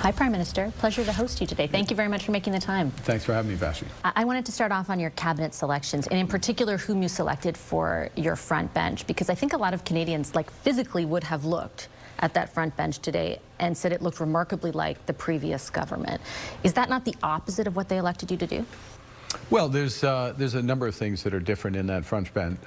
Hi, Prime Minister. Pleasure to host you today. Thank you very much for making the time. Thanks for having me, Vashi. I wanted to start off on your cabinet selections, and in particular, whom you selected for your front bench, because I think a lot of Canadians, like, physically would have looked at that front bench today and said it looked remarkably like the previous government. Is that not the opposite of what they elected you to do? Well, there's a number of things that are different in that front bench.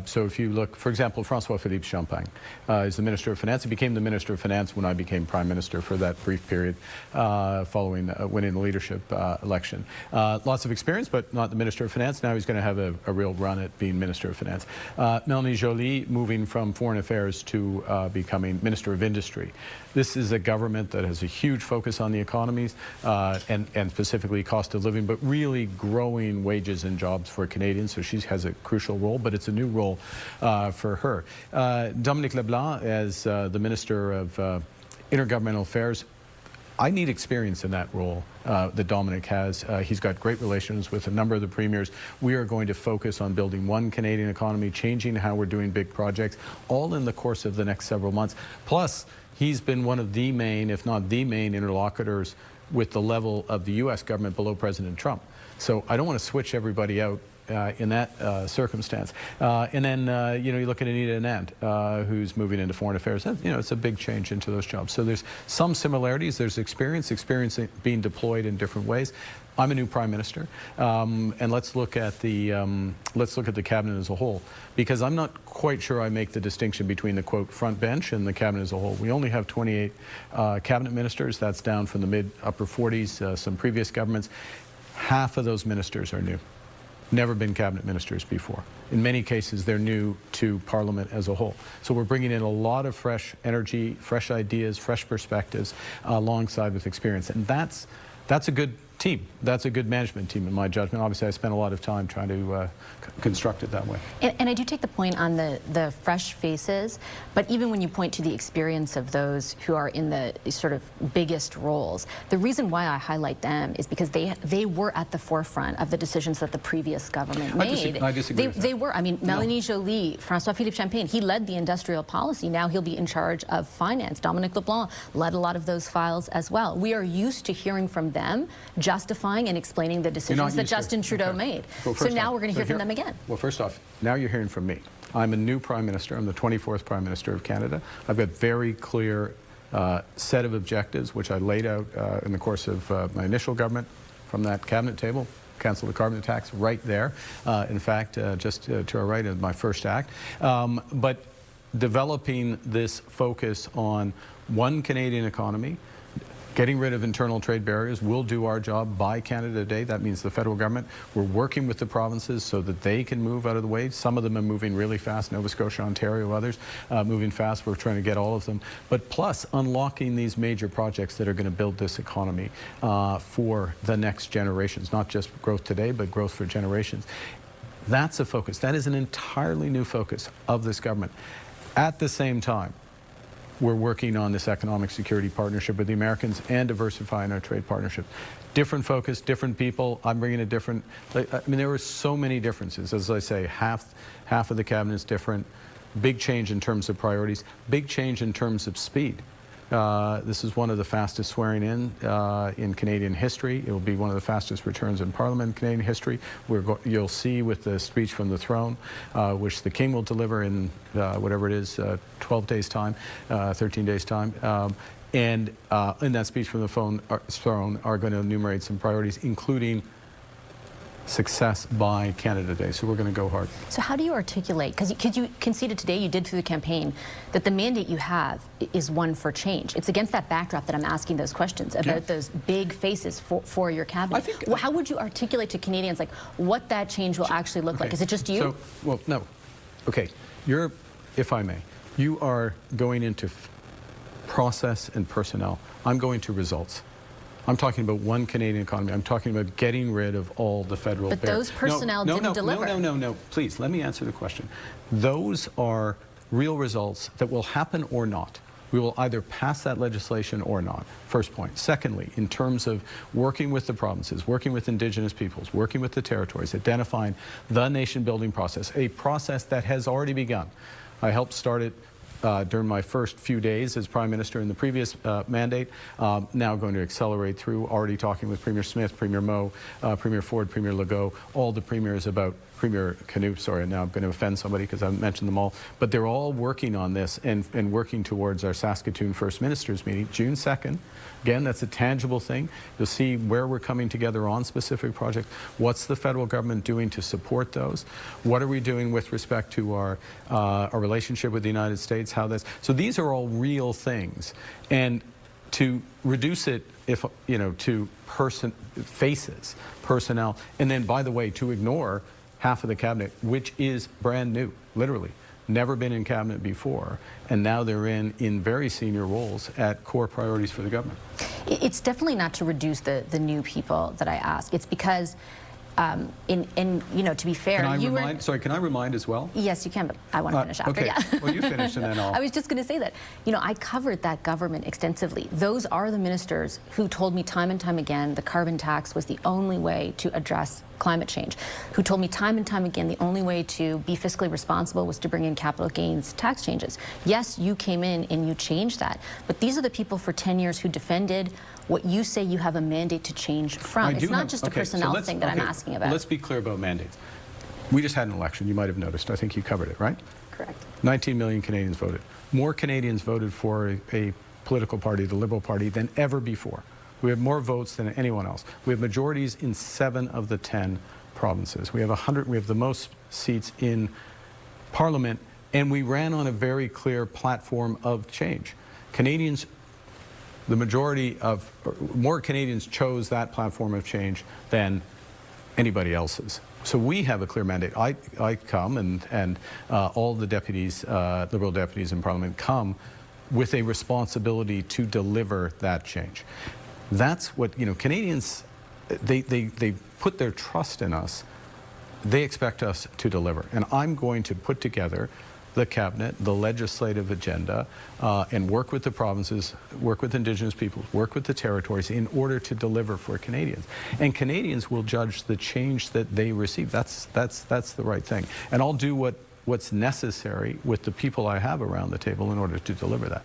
So if you look, for example, François-Philippe Champagne is the Minister of Finance. He became the Minister of Finance when I became Prime Minister for that brief period following winning the leadership election. Lots of experience, but not the Minister of Finance. Now he's going to have a real run at being Minister of Finance. Mélanie Joly moving from Foreign Affairs to becoming Minister of Industry. This is a government that has a huge focus on the economies and specifically cost of living, but really growing wages and jobs for Canadians. So she has a crucial role, but it's a new role for her. Dominic LeBlanc as the Minister of Intergovernmental Affairs. I need experience in that role that Dominic has. He's got great relations with a number of the premiers. We are going to focus on building one Canadian economy, changing how we're doing big projects, all in the course of the next several months. Plus, he's been one of the main, if not the main, interlocutors with the level of the U.S. government below President Trump. So I don't want to switch everybody out in that circumstance. And then, you look at Anita Anand, who's moving into foreign affairs. It's a big change into those jobs. So there's some similarities. There's experience being deployed in different ways. I'm a new Prime Minister, and let's look at the cabinet as a whole, because I'm not quite sure I make the distinction between the quote front bench and the cabinet as a whole. We only have 28 cabinet ministers. That's down from the mid-upper 40s. Some previous governments. Half of those ministers are new. Never been cabinet ministers before. In many cases, they're new to Parliament as a whole. So we're bringing in a lot of fresh energy, fresh ideas, fresh perspectives alongside with experience. And that's a good team. That's a good management team in my judgment. Obviously, I spent a lot of time trying to construct it that way. And I do take the point on the fresh faces, but even when you point to the experience of those who are in the sort of biggest roles, the reason why I highlight them is because they were at the forefront of the decisions that the previous government made. I disagree with that. They were. I mean, Mélanie Joly, François-Philippe Champagne, he led the industrial policy. Now he'll be in charge of finance. Dominic LeBlanc led a lot of those files as well. We are used to hearing from them, justifying and explaining the decisions that Justin Trudeau made. Well, so now we're going to hear from them again. Well, first off, now you're hearing from me. I'm a new Prime Minister. I'm the 24th Prime Minister of Canada. I've got very clear set of objectives, which I laid out in the course of my initial government from that cabinet table. Cancel the carbon tax right there. In fact, just to our right is my first act. But developing this focus on one Canadian economy, getting rid of internal trade barriers. We'll do our job by Canada Day. That means the federal government. We're working with the provinces so that they can move out of the way. Some of them are moving really fast. Nova Scotia, Ontario, others moving fast. We're trying to get all of them. But plus unlocking these major projects that are going to build this economy for the next generations. Not just growth today, but growth for generations. That's a focus. That is an entirely new focus of this government. At the same time, we're working on this economic security partnership with the Americans and diversifying our trade partnership. Different focus, different people. I'm bringing a different, I mean, there were so many differences. As I say, half of the cabinet is different. Big change in terms of priorities. Big change in terms of speed. This is one of the fastest swearing in Canadian history. It will be one of the fastest returns in Parliament in Canadian history. You'll see with the speech from the throne, which the King will deliver in whatever it is, 12 days' time, 13 days' time. And in that speech from the throne are going to enumerate some priorities, including success by Canada Day. So we're going to go hard. So how do you articulate, because you conceded today, you did through the campaign, that the mandate you have is one for change. It's against that backdrop that I'm asking those questions about those big faces for your cabinet. How would you articulate to Canadians like what that change will actually look like? Is it just you? So, well, no. Okay, if I may, you are going into process and personnel. I'm going to results. I'm talking about one Canadian economy. I'm talking about getting rid of all the federal barriers. But those personnel didn't deliver. No. Please, let me answer the question. Those are real results that will happen or not. We will either pass that legislation or not, first point. Secondly, in terms of working with the provinces, working with Indigenous peoples, working with the territories, identifying the nation-building process, a process that has already begun. I helped start it during my first few days as Prime Minister in the previous mandate, now going to accelerate through, already talking with Premier Smith, Premier Moe, Premier Ford, Premier Legault, all the premiers about Premier Canute, sorry, now I'm going to offend somebody because I haven't mentioned them all, but they're all working on this and working towards our Saskatoon First Ministers meeting, June 2nd. Again, that's a tangible thing. You'll see where we're coming together on specific projects. What's the federal government doing to support those? What are we doing with respect to our relationship with the United States? So these are all real things. And to reduce it, if you know, to faces, personnel, and then, by the way, to ignore half of the cabinet, which is brand new, literally, never been in cabinet before, and now they're in very senior roles at core priorities for the government. It's definitely not to reduce the new people that I ask. It's because, you know, to be fair, can I remind as well? Yes, you can, but I want to finish after. Okay. Yeah. Well, you finish and then I'll. I was just going to say that, you know, I covered that government extensively. Those are the ministers who told me time and time again the carbon tax was the only way to address climate change, who told me time and time again the only way to be fiscally responsible was to bring in capital gains tax changes. Yes, you came in and you changed that, but these are the people for 10 years who defended what you say you have a mandate to change from. It's not just a personnel thing that I'm asking about. Let's be clear about mandates. We just had an election, you might have noticed. I think you covered it, right? Correct. 19 million Canadians voted. More Canadians voted for a political party, the Liberal Party, than ever before. We have more votes than anyone else. We have majorities in 7 of the 10 provinces. We have the most seats in Parliament, and we ran on a very clear platform of change. Canadians, the majority of, more Canadians chose that platform of change than anybody else's. So we have a clear mandate. I come, and all the deputies, Liberal deputies in Parliament come with a responsibility to deliver that change. That's what, you know, Canadians, they put their trust in us. They expect us to deliver. And I'm going to put together the cabinet, the legislative agenda, and work with the provinces, work with Indigenous peoples, work with the territories in order to deliver for Canadians. And Canadians will judge the change that they receive. That's the right thing. And I'll do what's necessary with the people I have around the table in order to deliver that.